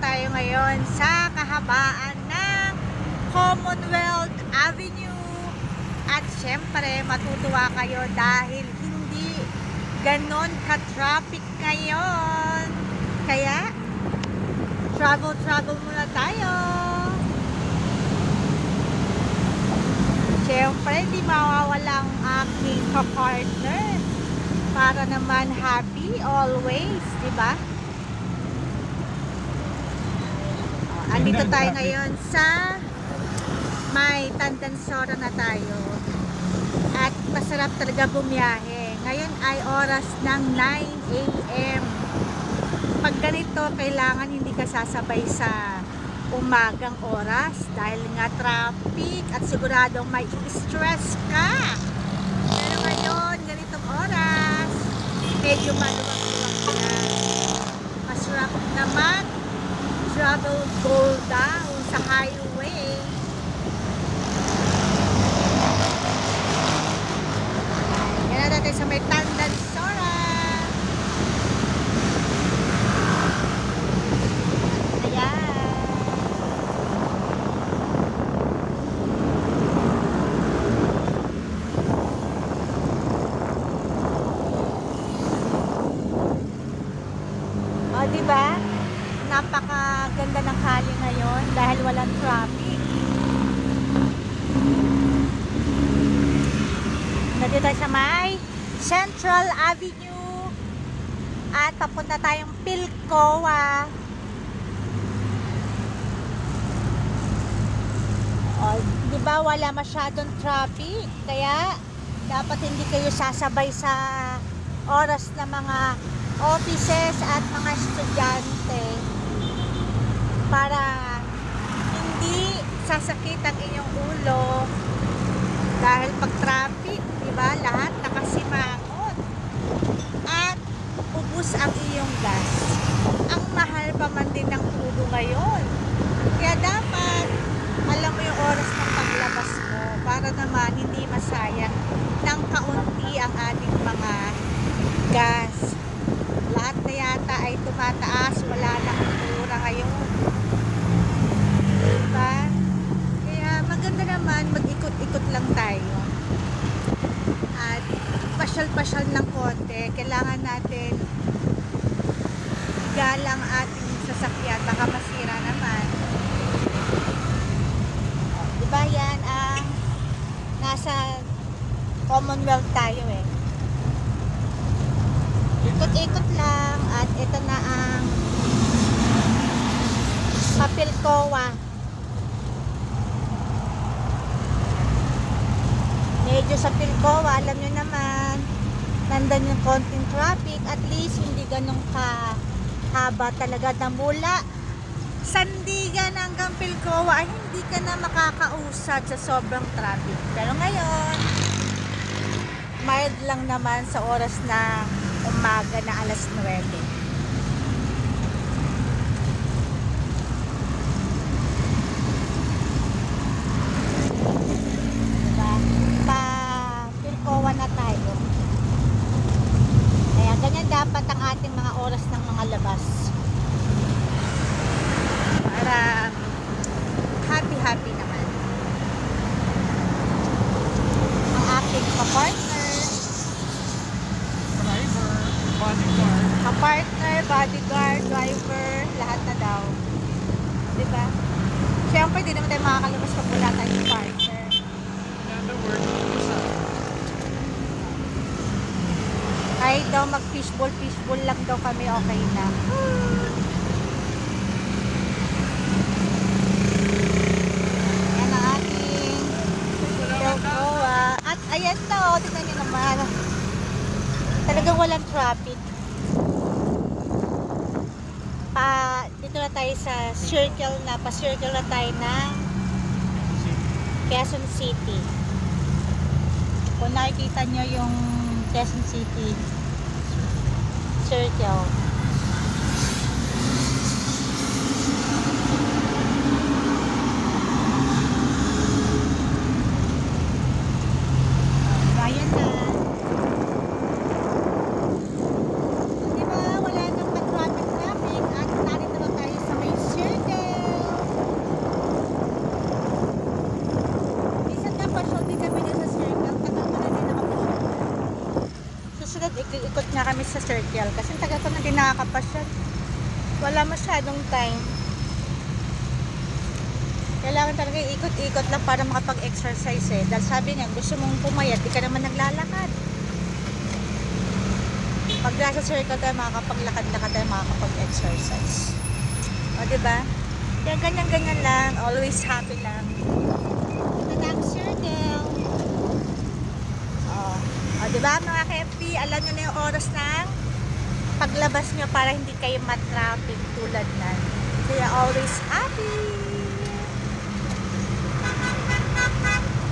tayo ngayon sa kahabaan ng Commonwealth Avenue. At syempre, matutuwa kayo dahil hindi ganon ka-traffic ngayon. Kaya, travel muna tayo. Syempre, di mawawala ang aking ka-partner para naman happy always, di ba? Andito tayo ngayon sa may Tandansora na tayo. At masarap talaga bumiyahe. Ngayon ay oras ng 9 AM. Pag ganito, kailangan hindi ka sasabay sa umagang oras dahil nga traffic at siguradong may stress ka. Pero ngayon, ganitong oras, medyo maluwag-luwag na. Masarap naman travel go down sa highway. Yan na natin sa may Tandansora. Ayan. O, diba? Napakaganda ng kali ngayon dahil walang traffic. Nandito tayo sa may Central Avenue at papunta tayong Pilcoa. O, di ba wala masyadong traffic? Kaya dapat hindi kayo sasabay sa oras ng mga offices at mga estudyante para hindi sasakit ang inyong ulo dahil pag traffic, di ba, lahat nakasimangot at ubos ang iyong gas. Ang mahal pa man din ng tulo ngayon. Kaya dapat alam mo yung oras ng paglabas mo para naman hindi masayang ng kaunti ang ating mga gas. Lahat na yata ay tumataas, wala na kultura ngayon. Diba? Kaya maganda naman, mag-ikot-ikot lang tayo. At pasyal-pasyal ng konti. Kailangan natin igalang ating sasakyan, baka masira naman. Diba yan ang nasa Commonwealth tayo eh. Ikot-ikot lang at ito na ang Pilcoa. Medyo sa Pilcoa, alam nyo naman, nandan yung konting traffic, at least hindi ganun kahaba talaga na mula Sandigan hanggang Pilcoa ay hindi ka na makakausad sa sobrang traffic. Pero ngayon, mild lang naman sa oras na umaga na alas 9. Diba? Pa-Pilcoa na tayo. Kaya ganyan dapat ang ating mga oras ng mga labas. Para happy naman. Ang ating kapartner, bodyguard, driver, lahat na daw. Diba? Siyempre, di naman tayo makakalabas pag wala tayong partner. Kahit daw mag-fishball lang daw kami, okay na. Yan ang ating Pilcoa. At ayan to, tingnan nyo naman. Talagang walang traffic. Dito na tayo sa circle na, pa-circle na tayo ng Quezon City. Kung nakikita nyo yung Quezon City circle. Ayan na. Diba, wala nang traffic at narito na tayo sa may kami sa circle. Kasi tagal ko na din nakakapasyal. Wala masyadong time. Kailangan talaga ikot-ikot lang para makapag-exercise eh. Dahil sabi nga, gusto mong pumayat, di ka naman naglalakad. Pag nasa circle tayo, makakapaglakad-lakad tayo, makakapag-exercise. O, diba? Kaya ganyan-ganyan lang. Always happy lang. Ito na ang circle. O, diba mga ka-FP? Alam nyo na yung oras ng paglabas nyo para hindi kayo matraffic tulad na. Kaya always happy.